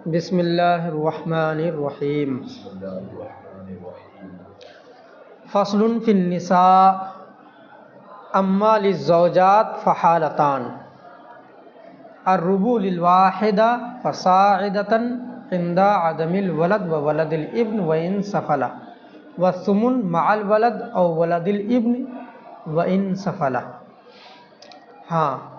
बिस्मिल्लाहिर्रहमानिर्रहीम। फ़स्लुन फ़िन्निसा अम्मा लिज़्ज़ौजात फ़हालतान अर्रुबु लिलवाहिदा फ़साइदतन इंदा अदमिल वलद व वलदिल इब्न व इन सफ़ला व सुमुन मअल वलद औ वलदिल इब्न व इन सफ़ला। हाँ,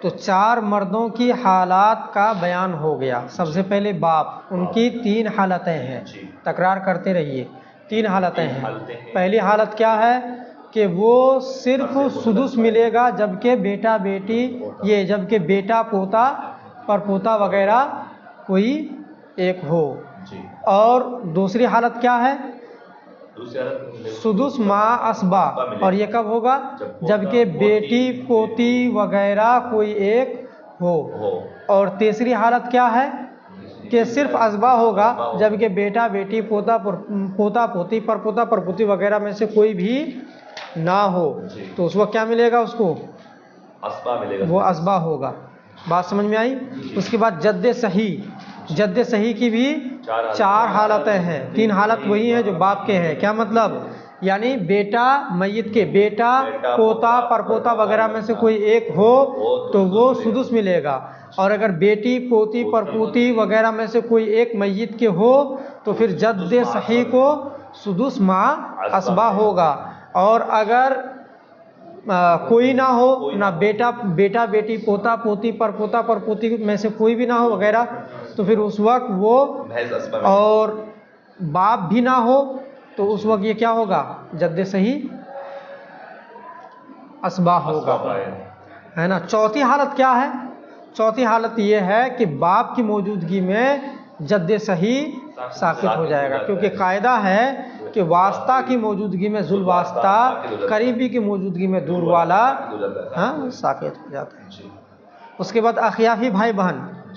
तो चार मर्दों की हालात का बयान हो गया। सबसे पहले बाप, उनकी तीन हालतें हैं, तकरार करते रहिए। तीन हालतें हैं। पहली हालत क्या है कि वो सिर्फ सुदुस मिलेगा जबकि बेटा बेटी जबकि बेटा पोता परपोता वगैरह कोई एक हो। और दूसरी हालत क्या है? सुदुस मा असबा, और ये कब होगा? जबकि बेटी पोती वगैरह कोई एक हो। और तीसरी हालत क्या है कि सिर्फ असबा होगा जबकि बेटा बेटी पोता पोती परपोता परपोती वगैरह में से कोई भी ना हो। तो उस वक्त क्या मिलेगा उसको? असबा मिलेगा, वो असबा होगा। बात समझ में आई? उसके बाद जद्दे सही, जद्दे सही की भी चार हालतें हैं। तीन हालत वही है जो बाप के हैं। क्या मतलब? यानी बेटा मय्यत के बेटा पोता परपोता वगैरह में से कोई एक हो तो वो सुदुस मिलेगा। और अगर बेटी पोती परपोती वगैरह में से कोई एक मय्यत के हो तो फिर जद्दे सही को सुदुस मा असबा होगा। और अगर कोई ना हो, ना बेटा बेटी पोता पोती परपोता परपोती में से कोई भी ना हो वगैरह, तो फिर उस वक्त वो, और बाप भी ना हो तो उस वक्त ये क्या होगा? जद्दे सही असबा होगा, है ना। चौथी हालत क्या है? चौथी हालत ये है कि बाप की मौजूदगी में जद्दे सही साकित हो जाएगा, क्योंकि कायदा है कि वास्ता की मौजूदगी में जुल वास्ता, करीबी की मौजूदगी में दूर वाला साकित हो जाता है। उसके बाद अखियाफी भाई बहन,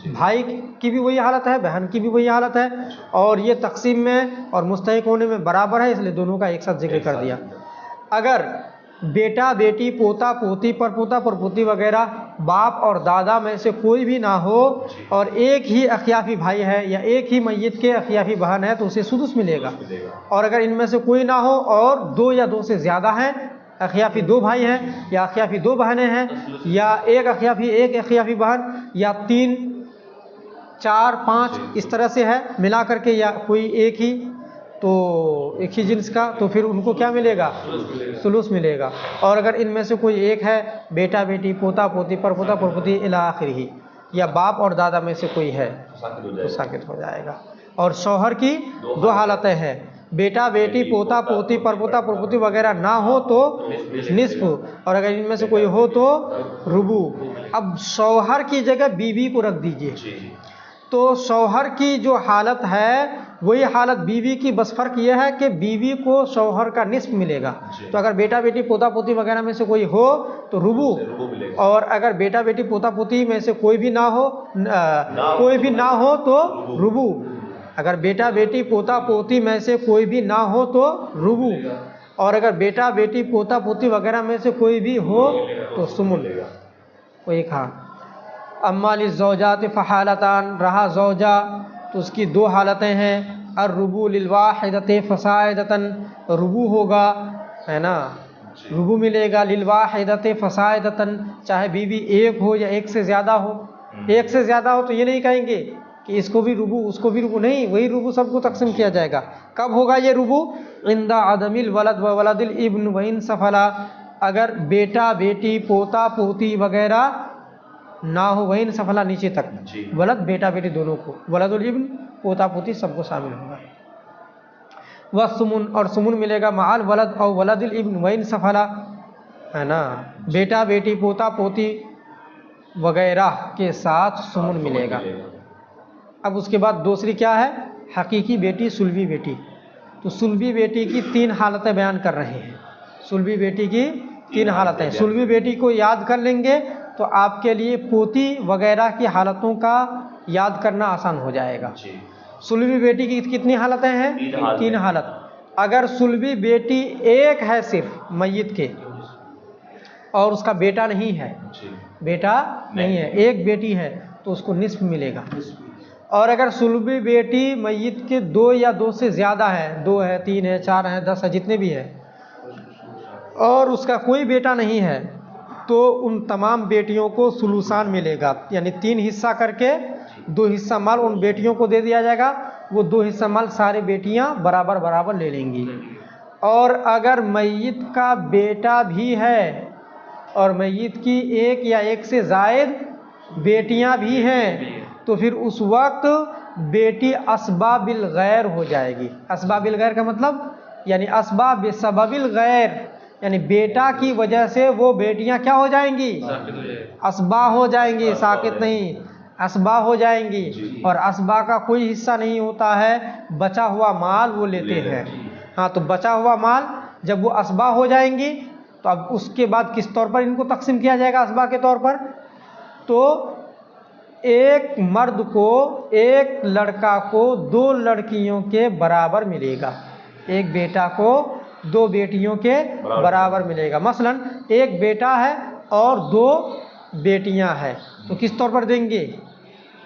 भाई की भी वही हालत है, बहन की भी वही हालत है, और ये तकसीम में और मुस्तहिक होने में बराबर है, इसलिए दोनों का एक साथ जिक्र कर दिया। अगर बेटा बेटी पोता पोती परपोता परपोती वगैरह बाप और दादा में से कोई भी ना हो और एक ही अखियाफी भाई है या एक ही मय्यत के अखियाफी बहन है तो उसे सुदुस मिलेगा। और अगर इनमें से कोई ना हो और दो या दो से ज़्यादा हैं, अखियाफी दो भाई हैं या अखियाफी दो बहनें हैं या एक अखियाफी बहन या 3 4 5 इस तरह से है मिला करके, या कोई एक ही, तो एक ही जिन्स का, तो फिर उनको क्या मिलेगा? सुलूस मिलेगा। और अगर इनमें से कोई एक है, बेटा बेटी पोता पोती परपोता परपोती इला आखिरी, या बाप और दादा में से कोई है तो साकित हो जाएगा। और शौहर की दो हालतें हैं, बेटा बेटी पोता पोती परपोता परपोती वगैरह ना हो तो निस्फ, और अगर इनमें से कोई हो तो रुबू। अब शौहर की जगह बीवी को रख दीजिए, तो शौहर की जो हालत है वही हालत बीवी की, बस फर्क यह है कि बीवी को शौहर का निस्फ मिलेगा। तो अगर बेटा बेटी पोता पोती वगैरह में से कोई हो तो रुबू, और अगर बेटा बेटी पोता पोती में से कोई भी ना हो तो रुबू। अगर बेटा बेटी पोता पोती में से कोई भी ना हो तो रुबू, और अगर बेटा बेटी पोता पोती वगैरह में से कोई भी हो तो सुमुन। वही कहा अम्मा लिज़्ज़ौजात फ़हालतान, रहा ज़ौजा तो उसकी दो हालतें हैं। अर्रुबु लिलवाहिदति फ़साइदतन, रुबू होगा, है ना, रुबू मिलेगा। लिलवाहिदति फ़साइदतन, चाहे बीवी एक हो या एक से ज़्यादा हो। एक से ज़्यादा हो तो ये नहीं कहेंगे कि इसको भी रुबू उसको भी रुबू, नहीं, वही रुबू सबको तकसीम किया जाएगा। कब होगा ये रुबू? इंदा अदमिल वलद व वलदिल इब्न व इन सफ़ला, अगर बेटा बेटी पोता पोती वगैरह ना हो, वही न सफला नीचे तक, वलद बेटा बेटी दोनों को, वलदुल इब्न पोता पोती सबको शामिल होगा। वह सुमुन, और सुमुन मिलेगा माल वलद और वलदिल इब्न वही न सफला, है ना, बेटा बेटी पोता पोती वगैरह के साथ सुमुन मिलेगा। अब उसके बाद दूसरी क्या है? हकीकी बेटी सुलभी बेटी। तो सुलभी बेटी की तीन हालतें बयान कर रहे हैं। सुलभी बेटी की तीन हालतें, सुलभी बेटी को याद कर लेंगे तो आपके लिए पोती वगैरह की हालतों का याद करना आसान हो जाएगा। सुलभी बेटी की कितनी हालतें हैं? तीन हालत। अगर सुलभी बेटी एक है सिर्फ मय्यत के और उसका बेटा नहीं है, बेटा नहीं है, एक बेटी है, तो उसको निस्फ मिलेगा। और अगर सुलभी बेटी मय्यत के 2 या 2 से ज़्यादा है, 2 है, 3 है, 4 है, 10 है, जितने भी है, और उसका कोई बेटा नहीं है, तो उन तमाम बेटियों को सुलूसान मिलेगा। यानी 3 हिस्सा करके 2 हिस्सा माल उन बेटियों को दे दिया जाएगा। वो 2 हिस्सा माल सारी बेटियां बराबर बराबर ले लेंगी। और अगर मय्यत का बेटा भी है और मय्यत की 1 या 1 से ज़ायद बेटियां भी हैं, तो फिर उस वक्त बेटी अस्बाबिल गैर हो जाएगी। अस्बाबिल गैर का मतलब यानी अस्बाब सबबिल गैर, यानी बेटा की वजह से वो बेटियां क्या हो जाएंगी? अस्बा हो जाएंगी, साकित नहीं, अस्बा हो जाएंगी। और अस्बा का कोई हिस्सा नहीं होता है, बचा हुआ माल वो लेते हैं। हाँ, तो बचा हुआ माल जब वो अस्बा हो जाएंगी तो अब उसके बाद किस तौर पर इनको तकसीम किया जाएगा? अस्बा के तौर पर। तो एक मर्द को, एक लड़का को 2 लड़कियों के बराबर मिलेगा, एक बेटा को 2 बेटियों के बराबर मिलेगा। मसलन एक बेटा है और 2 बेटियां हैं, तो किस तौर पर देंगे?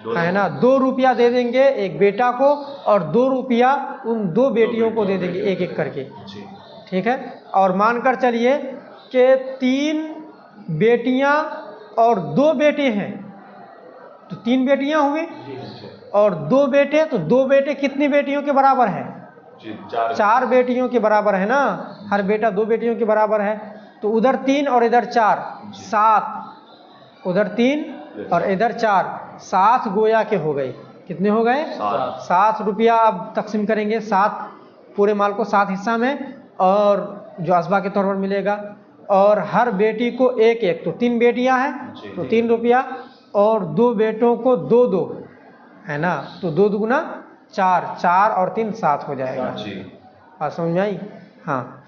है ना, 2 रुपया दे देंगे एक बेटा को और 2 रुपया उन 2 बेटियों को दे देंगे, एक एक करके। ठीक है। और मानकर चलिए कि 3 बेटियां और 2 बेटे हैं, तो 3 बेटियां हुई और 2 बेटे, तो 2 बेटे कितनी बेटियों के बराबर है? 4 बेटियों के बराबर है ना, हर बेटा 2 बेटियों के बराबर है। तो उधर 3 और इधर 4, 7, उधर 3 और इधर 4, 7 गोया के हो गए। कितने हो गए? 7 रुपया। अब तकसीम करेंगे 7 पूरे माल को 7 हिस्सा में, और जो अस्बा के तौर पर मिलेगा। और हर बेटी को 1-1, तो 3 बेटियां हैं तो 3 रुपया, और 2 बेटों को 2-2, है ना, तो 2 दुगुना 4, 4 और 3 7 हो जाएगा। बात समझ में आई? हाँ,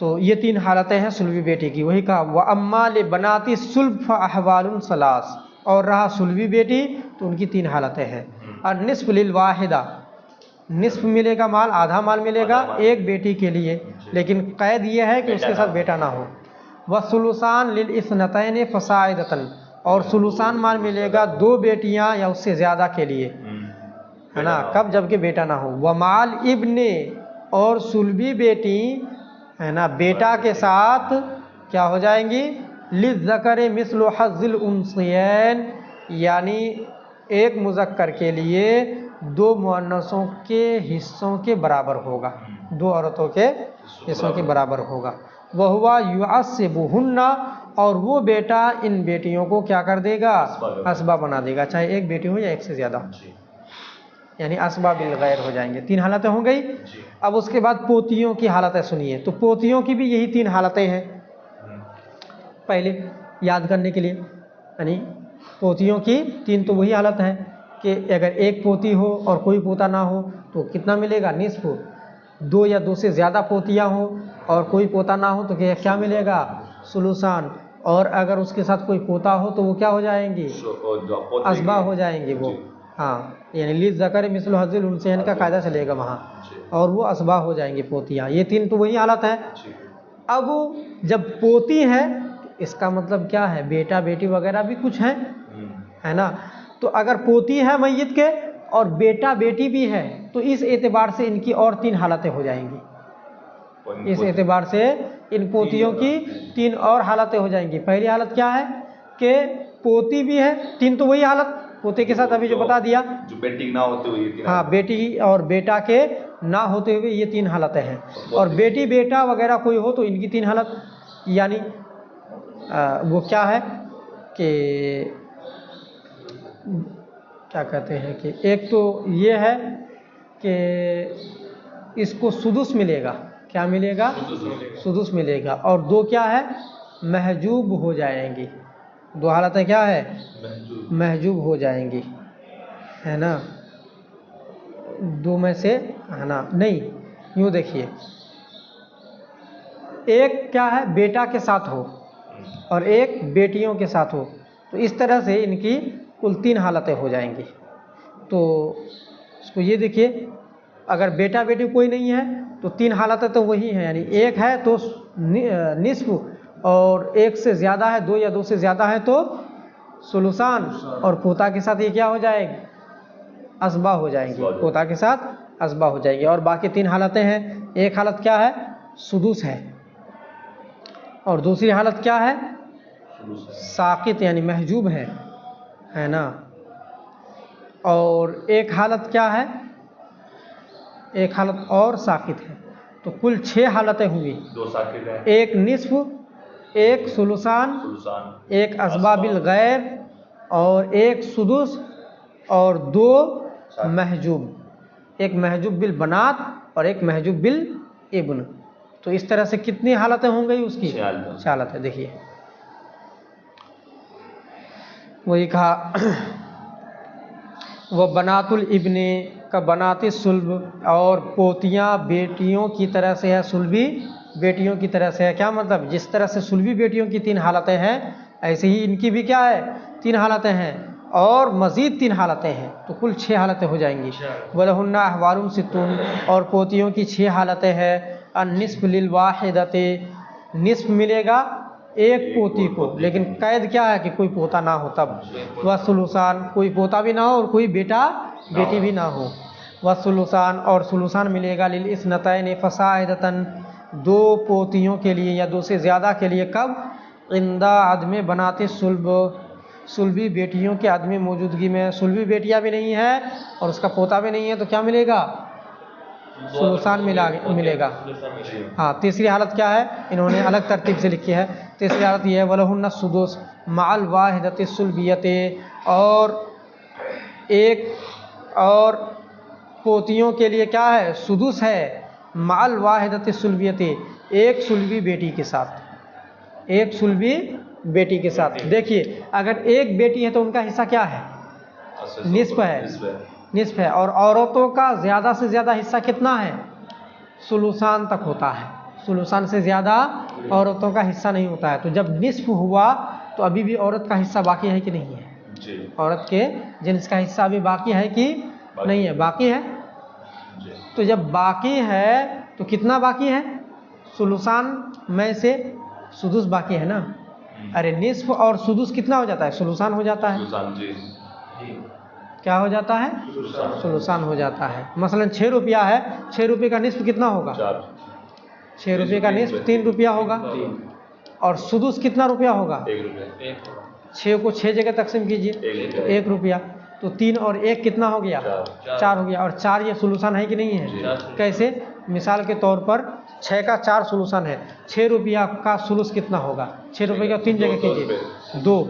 तो ये 3 हालतें हैं सुलभी बेटी की। वही कहा व अम्मा ले बनाती सुल्फ अहवालुन सलास, और रहा सुलभी बेटी तो उनकी 3 हालतें हैं। और निस्फ लिल वाहिदा, निस्फ मिलेगा माल, आधा माल मिलेगा एक बेटी के लिए, लेकिन कैद ये है कि उसके साथ बेटा ना हो। व सुलुसान लिल इस्नतैन फसाइदतन, और सुलुसान माल मिलेगा 2 बेटियां या उससे ज़्यादा के लिए, है ना, कब? जबकि बेटा ना हो। व माल इब्ने, और सुलभी बेटी, है ना, बेटा के साथ क्या हो जाएंगी? लिज़्ज़करे मिस्लु हज़्ज़िल उन्सयैन, यानी एक मुज़क्कर के लिए 2 मुअन्नसों के हिस्सों के बराबर होगा, 2 औरतों के हिस्सों के बराबर होगा। वह हुआ युअस्सिबुहुन्ना, और वो बेटा इन बेटियों को क्या कर देगा? अस्बा बना देगा, चाहे एक बेटी हो या एक से ज़्यादा, यानी अस्बा बिल गैर हो जाएंगे। 3 हालतें हो गई। अब उसके बाद पोतियों की हालतें सुनिए। तो पोतियों की भी यही 3 हालतें हैं, पहले याद करने के लिए। यानी पोतियों की 3 तो वही हालत है कि अगर एक पोती हो और कोई पोता ना हो तो कितना मिलेगा? निस्फ। 2 या 2 से ज़्यादा पोतियां हो और कोई पोता ना हो तो क्या मिलेगा? सुलुसान। और अगर उसके साथ कोई पोता हो तो वो क्या हो जाएंगी? अस्बा हो जाएंगे वो। हाँ, यानी लिज़्ज़करे मिस्लु हज़्ज़िल उन्सयैन का कायदा चलेगा वहाँ, और वो अस्बा हो जाएंगे पोतियाँ। ये 3 तो वही हालत है। अब जब पोती है, इसका मतलब क्या है? बेटा बेटी वगैरह भी कुछ हैं, है ना। तो अगर पोती है मय्यत के और बेटा बेटी भी है, तो इस एतबार से इनकी और 3 हालतें हो जाएंगी। इस एतबार से इन पोतियों की 3 और हालतें हो जाएंगी। पहली हालत क्या है कि पोती भी है, 3 तो वही हालत पोते के साथ अभी जो बता दिया, जो बेटी ना होते हुए, हाँ, बेटी और बेटा के ना होते हुए ये 3 हालतें हैं। और बेटी बेटा वगैरह कोई हो तो इनकी 3 हालत, यानी वो क्या है कि क्या कहते हैं कि एक तो ये है कि इसको सुदुस मिलेगा। क्या मिलेगा? सुदुस मिलेगा। और 2 क्या है? महजूब हो जाएंगी। 2 हालतें क्या है? महजूब हो जाएंगी, है ना। 2 में से, है ना, नहीं, यूँ देखिए, एक क्या है? बेटा के साथ हो और एक बेटियों के साथ हो, तो इस तरह से इनकी कुल 3 हालतें हो जाएंगी। तो इसको ये देखिए, अगर बेटा बेटी कोई नहीं है तो 3 हालतें तो वही हैं, यानी एक है तो निस्फ, और एक से ज़्यादा है, 2 या 2 से ज़्यादा है तो सुलुसान, और पोता के साथ ये क्या हो जाएगा? असबा हो जाएंगी, पोता के साथ असबा हो जाएंगी। और बाकी 3 हालतें हैं। एक हालत क्या है? सुदूस है। और दूसरी हालत क्या है? साकित यानी महजूब है ना। और एक हालत क्या है? एक हालत और साकित है। तो कुल 6 हालतें हुई। 2 साकित है, एक निस्फ, एक सुलुसान, एक असबा बिल गैर और एक सुदुस और 2 महजूब। एक महजूब बिल बनात और एक महजूब बिल इब्न। तो इस तरह से कितनी हालतें हो गई उसकी? 6 हालतें। देखिए वही कहा वह बनातुल इब्ने का बनाती सुल्ब, और पोतियाँ बेटियों की तरह से है, सुल्बी बेटियों की तरह से है। क्या मतलब? जिस तरह से सुल्बी बेटियों की 3 हालतें हैं, ऐसे ही इनकी भी क्या है? 3 हालतें हैं और मज़ीद 3 हालतें हैं। तो कुल 6 हालतें हो जाएंगी। वलहुन्ना अहवालुम सित्तून, और पोतियों की 6 हालतें हैं। अन्निस्फ लिल वाहिदते, निस्फ मिलेगा एक पोती को, लेकिन कैद क्या है कि कोई पोता ना हो तब। वह सुलुसान, कोई पोता भी ना हो और कोई बेटा बेटी भी ना हो। वह सुलुसान, और सुलुसान मिलेगा लिल इस्नतैन फसाइदतन, 2 पोतियों के लिए या 2 से ज़्यादा के लिए। कब? इंदा आदमी बनाते सुल्ब, सुल्बी बेटियों के आदमी मौजूदगी में। सुल्बी बेटियां भी नहीं है और उसका पोता भी नहीं है, तो क्या मिलेगा? सुलुसान मिलेगा। हाँ, तीसरी हालत क्या है? इन्होंने अलग तरतीब से लिखी है। तीसरी हालत यह है वलहुन्ना सुदुस माल वाहिदति सुल्बियते, और पोतियों के लिए क्या है? सुदुस है माल वाहिदति सुल्बियते, एक सुल्बी बेटी के साथ। एक सुल्बी बेटी के साथ। देखिए अगर एक बेटी है तो उनका हिस्सा क्या है? निस्फ है, निस्फ है। और औरतों का ज़्यादा से ज़्यादा हिस्सा कितना है? सुलुसान तक होता है। सुलुसान से ज़्यादा औरतों का हिस्सा नहीं होता है। तो जब निस्फ हुआ तो अभी भी औरत का हिस्सा बाकी है कि नहीं है? औरत के जिन्स का हिस्सा अभी बाकी है कि नहीं है? बाकी है। तो जब बाकी है तो कितना बाकी है? सुलुसान में से सुदुस बाकी है ना। अरे निस्फ और सुदुस कितना हो जाता है? सुलुसान हो जाता है। क्या हो जाता है? सुलुसान हो जाता है। मसलन 6 रुपया है, 6 रुपये का निस्फ कितना होगा? 6 रुपये का निस्फ 3 रुपया होगा। और सुदुस कितना रुपया होगा? 1 रुपया। 6 को 6 जगह तकसीम कीजिए, 1 रुपया। तो 3 और 1 कितना हो गया? 4 हो गया। और 4 ये सुलुसान है कि नहीं है? कैसे? मिसाल के तौर पर 6 का 4 सुलुसान है। 6 रुपया का सुलुस कितना होगा? 6 रुपये का 3 जगह कीजिए, 2।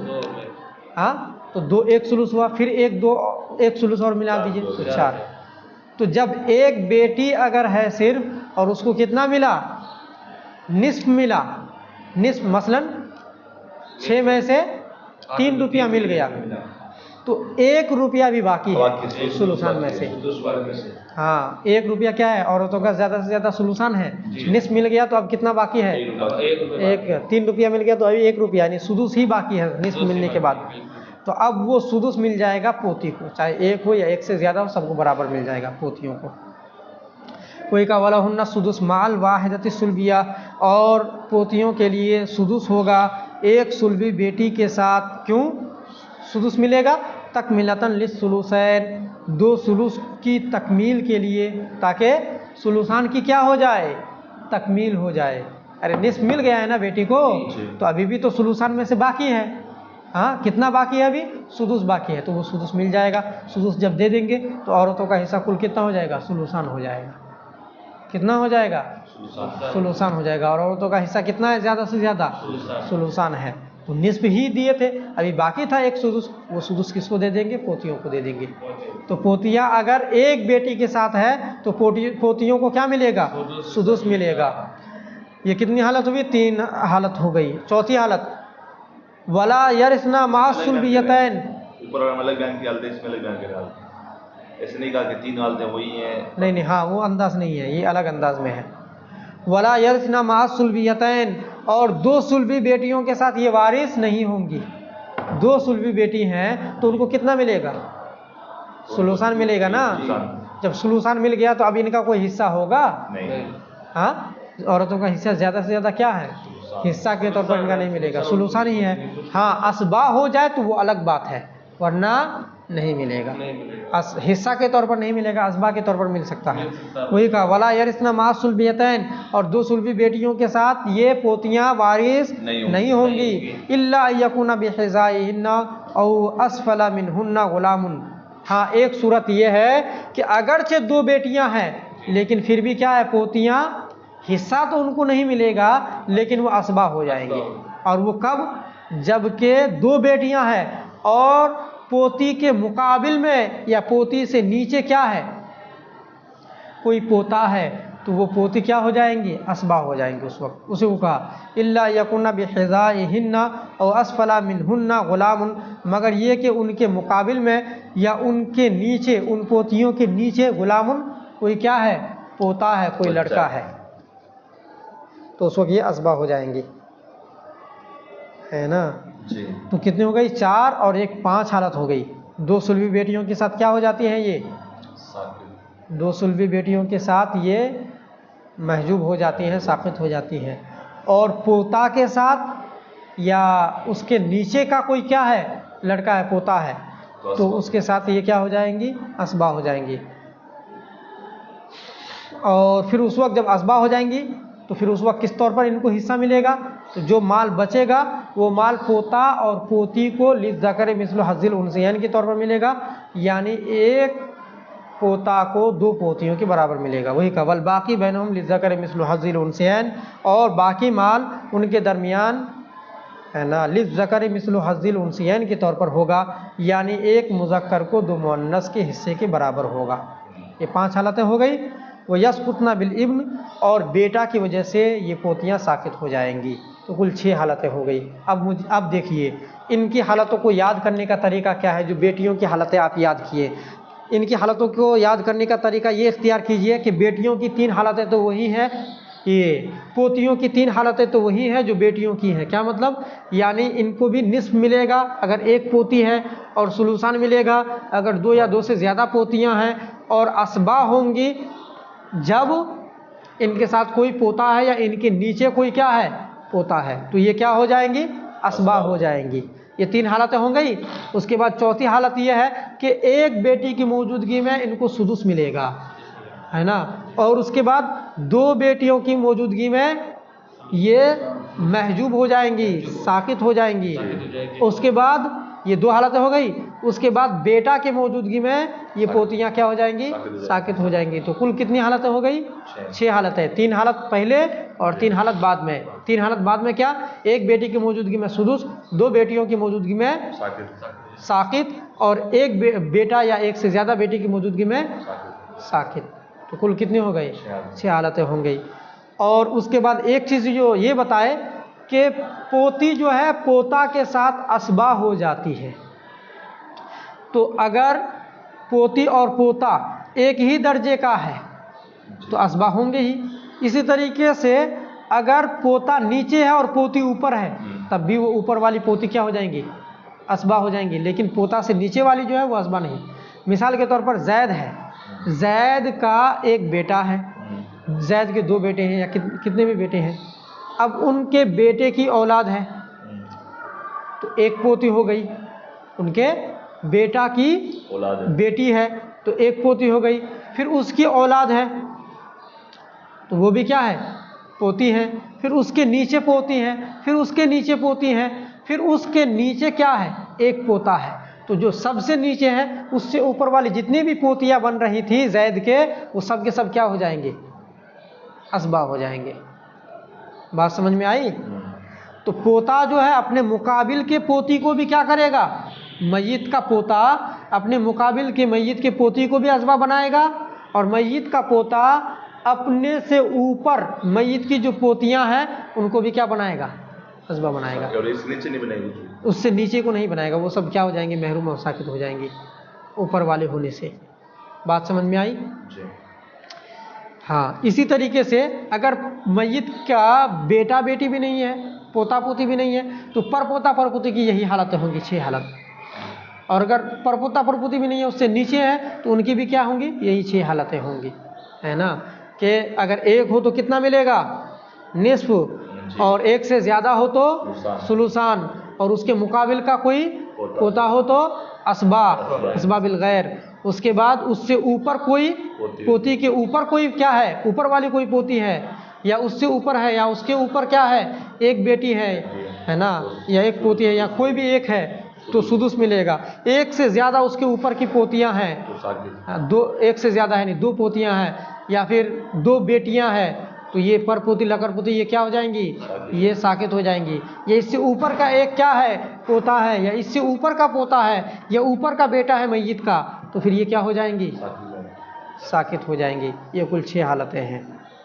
हाँ, तो 2 1 सुलुस हुआ, फिर 1 2 1 सुलुस और मिला दीजिए तो 4। तो जब एक बेटी अगर है सिर्फ और उसको कितना मिला? निस्फ मिला। निस्फ मसलन 6 में से 3 रुपया मिल गया, तो 1 रुपया भी बाकी है सुलुसान में से। हाँ, 1 रुपया क्या है? औरतों का ज़्यादा से ज़्यादा सुलुसान है। निस्फ मिल गया तो अब कितना बाकी है? 3 रुपया मिल गया तो अभी 1 रुपया, यानी सुदुस ही बाकी है निस्फ मिलने के बाद। तो अब वो सुदुस मिल जाएगा पोती को, चाहे 1 हो या 1 से ज़्यादा हो, सबको बराबर मिल जाएगा पोतियों को। कोई का वलहुन्ना सुदुस माल वाहिदति सुल्बिया, और पोतियों के लिए सुदुस होगा एक सुल्बी बेटी के साथ। क्यों सुदुस मिलेगा? तकमिलतन लिस्सुलुसैन, 2 सुलुस की तकमील के लिए, ताकि सुलुसान की क्या हो जाए? तकमील हो जाए। अरे निस्फ मिल गया है ना बेटी को, तो अभी भी तो सुलुसान में से बाकी है। हाँ, कितना बाकी है? अभी सुदुस बाकी है, तो वो सुदुस मिल जाएगा। सुदुस जब दे देंगे तो औरतों का हिस्सा कुल कितना हो जाएगा? सुलुसान हो जाएगा। कितना हो जाएगा? सुलुसान हो जाएगा। और औरतों का हिस्सा कितना है? ज़्यादा से ज़्यादा सुलुसान है। तो निस्फ ही दिए थे, अभी बाकी था 1 सुदुस, वो सुदुस किसको दे देंगे? पोतियों को दे देंगे। तो पोतियाँ अगर एक बेटी के साथ है तो पोतियों को क्या मिलेगा? सुदुस मिलेगा। ये कितनी हालत हुई? 3 हालत हो गई। चौथी हालत वला यरिसना मासुलबियतैन। ऊपर अलग बयान की हालत है, इसमें अलग बयान की हालत है। ऐसे नहीं कहा कि 3 हालतें वही हैं। नहीं, हाँ, वो अंदाज नहीं है, ये अलग अंदाज में है। वला यरिसना मासुलबियतैन, और 2 सुल्बी बेटियों के साथ ये वारिस नहीं होंगी। 2 सुल्बी बेटी हैं तो उनको कितना मिलेगा? सुलुसान मिलेगा ना। जब सुलुसान मिल गया तो अब इनका कोई हिस्सा होगा नहीं। हाँ, औरतों का हिस्सा ज़्यादा से ज़्यादा क्या है? हिस्सा के तौर पर इनका नहीं मिलेगा, सुलुसान ही है। हाँ, असबा हो जाए तो वो अलग बात है, वरना नहीं मिलेगा, हिस्सा के तौर पर नहीं मिलेगा, असबा के तौर पर मिल सकता है। वही कहा वला यरिसना मा सुलबियतैन, और दो सुलभी बेटियों के साथ ये पोतियां वारिस नहीं होंगी। इल्ला यकुना बिहिज़ाइहिन्ना औ असफला मिनहुन्ना गुलामुन। हाँ, एक सूरत ये है कि अगरचे दो बेटियां हैं लेकिन फिर भी क्या है, पोतियां हिस्सा तो उनको नहीं मिलेगा लेकिन वो असबा हो जाएंगे। और वो कब, जबकि दो बेटियां हैं और पोती के मुकाबिल में या पोती से नीचे क्या है, कोई पोता है, तो वो पोती क्या हो जाएंगी, असबा हो जाएंगे उस वक्त। उसे वो कहा इल्ला यकुना बिहिज़ाइहिन्ना और असफला मिनहुन्ना गुलामुन, मगर ये कि उनके मुकाबिल में या उनके नीचे, उन पोतियों के नीचे गुलामुन, कोई क्या है, पोता है, कोई लड़का है, तो उस वक्त ये असबा हो जाएंगी, है ना जी। तो कितनी हो गई, 4 और 1 5 हालत हो गई। दो सुलभी बेटियों के साथ क्या हो जाती हैं, ये दो सुलभी बेटियों के साथ ये महजूब हो जाती हैं, साक़ित हो जाती हैं। और पोता के साथ या उसके नीचे का कोई क्या है, लड़का है, पोता है, तो उसके साथ ये क्या हो जाएंगी, असबा हो जाएंगी। और फिर उस वक्त जब असबा हो जाएंगी तो फिर उस वक्त किस तौर पर इनको हिस्सा मिलेगा, तो जो माल बचेगा वो माल पोता और पोती को लिज़्ज़करि मिस्लु हज़्ज़िल उन्सयैन के तौर पर मिलेगा, यानी एक पोता को दो पोतियों के बराबर मिलेगा। वही कवल बाकी बैनहुम लिज़्ज़करि मिस्लु हज़्ज़िल उन्सयैन, और बाकी माल उनके दरमियान, है ना, लिज़्ज़करि मिस्लु हज़्ज़िल उन्सयैन के तौर पर होगा, यानी एक मुज़क्कर को दो मुअन्नस के हिस्से के बराबर होगा। ये 5 हालतें हो गई। वो यसकुतना बिल इब्न, और बेटा की वजह से ये पोतियां साकित हो जाएंगी, तो कुल 6 हालतें हो गई। अब देखिए इनकी हालतों को याद करने का तरीका क्या है। जो बेटियों की हालतें आप याद किए, इनकी हालतों को याद करने का तरीका ये इख्तियार कीजिए कि बेटियों की 3 हालतें तो वही हैं, ये पोतियों की 3 हालतें तो वही हैं जो बेटियों की हैं। क्या मतलब, यानी इनको भी निस्फ मिलेगा अगर एक पोती है, और सुलूसान मिलेगा अगर 2 या 2 से ज़्यादा पोतियां हैं, और असबा होंगी जब इनके साथ कोई पोता है या इनके नीचे कोई क्या है, पोता है, तो ये क्या हो जाएंगी, असबा हो जाएंगी। ये 3 हालतें हो गई। उसके बाद चौथी हालत ये है कि एक बेटी की मौजूदगी में इनको सुदुस मिलेगा, है ना, और उसके बाद 2 बेटियों की मौजूदगी में ये महजूब हो जाएंगी, साकित हो जाएंगी। उसके बाद ये 2 हालतें हो गई। उसके बाद बेटा के मौजूदगी में ये पोतियां क्या हो जाएंगी, साकित हो जाएंगी। तो कुल कितनी हालतें हो गई, 6 हालतें। 3 हालत पहले और 3 हालत बाद में। 3 हालत बाद में क्या, एक बेटी की मौजूदगी में सुदुस, 2 बेटियों की मौजूदगी में साकित, और एक बेटा या एक से ज़्यादा बेटी की मौजूदगी में साकित। तो कुल कितनी हो गई, 6 हालतें हो गई। और उसके बाद एक चीज़ जो ये बताए कि पोती जो है पोता के साथ असबा हो जाती है, तो अगर पोती और पोता एक ही दर्जे का है तो असबा होंगे ही। इसी तरीके से अगर पोता नीचे है और पोती ऊपर है, तब भी वो ऊपर वाली पोती क्या हो जाएंगी, असबा हो जाएंगी, लेकिन पोता से नीचे वाली जो है वो असबा नहीं। मिसाल के तौर पर जैद है, जैद का एक बेटा है, जैद के 2 बेटे हैं या कितने भी बेटे हैं। अब उनके बेटे की औलाद है तो एक पोती हो गई, उनके बेटा की औलाद बेटी है तो एक पोती हो गई। फिर उसकी औलाद है तो वो भी क्या है, पोती है। फिर उसके नीचे पोती है, फिर उसके नीचे पोती है, फिर उसके नीचे क्या है, एक पोता है। तो जो सबसे नीचे है उससे ऊपर वाली जितनी भी पोतियां बन रही थी जैद के, वो सब के सब क्या हो जाएंगे, असबा हो जाएंगे। बात समझ में आई। तो पोता जो है अपने मुकाबिल के पोती को भी क्या करेगा, मय्यत का पोता अपने मुकाबिल के मय्यत के पोती को भी असबा बनाएगा, और मय्यत का पोता अपने से ऊपर मय्यत की जो पोतियां हैं उनको भी क्या बनाएगा, असबा बनाएगा। और इससे नीचे नहीं बनाएगी, उससे नीचे को नहीं बनाएगा, वो सब क्या हो जाएंगे, महरूम और साकित हो जाएंगे ऊपर वाले होने से। बात समझ में आई। हाँ, इसी तरीके से अगर मय्यत का बेटा बेटी भी नहीं है, पोता पोती भी नहीं है, तो परपोता परपोती की यही हालतें होंगी, 6 हालत। और अगर परपोता परपोती भी नहीं है, उससे नीचे है, तो उनकी भी क्या होंगी, यही 6 हालतें होंगी, है ना। कि अगर एक हो तो कितना मिलेगा, निस्फ, और एक से ज़्यादा हो तो सुलूसान, और उसके मुकाबिल का कोई पोता हो तो असबा बिल गैर, उसके बाद उससे ऊपर कोई पोती के ऊपर कोई क्या है, ऊपर वाली कोई पोती है, या उससे ऊपर है, या उसके ऊपर क्या है, एक बेटी है ना, या एक पोती है, या कोई भी एक है, तो सुदुस मिलेगा। एक से ज़्यादा उसके ऊपर की पोतियां हैं, दो, एक से ज़्यादा है नहीं, दो पोतियां हैं, या फिर दो बेटियां हैं, तो ये पर पोती लकर पोती ये क्या हो जाएंगी, ये साकित हो जाएंगी। ये इससे ऊपर का एक क्या है, पोता है, या इससे ऊपर का पोता है, या ऊपर का बेटा है मैयत का, तो फिर ये क्या हो जाएंगी, साकित हो जाएंगी। ये कुल 6 हालतें हैं।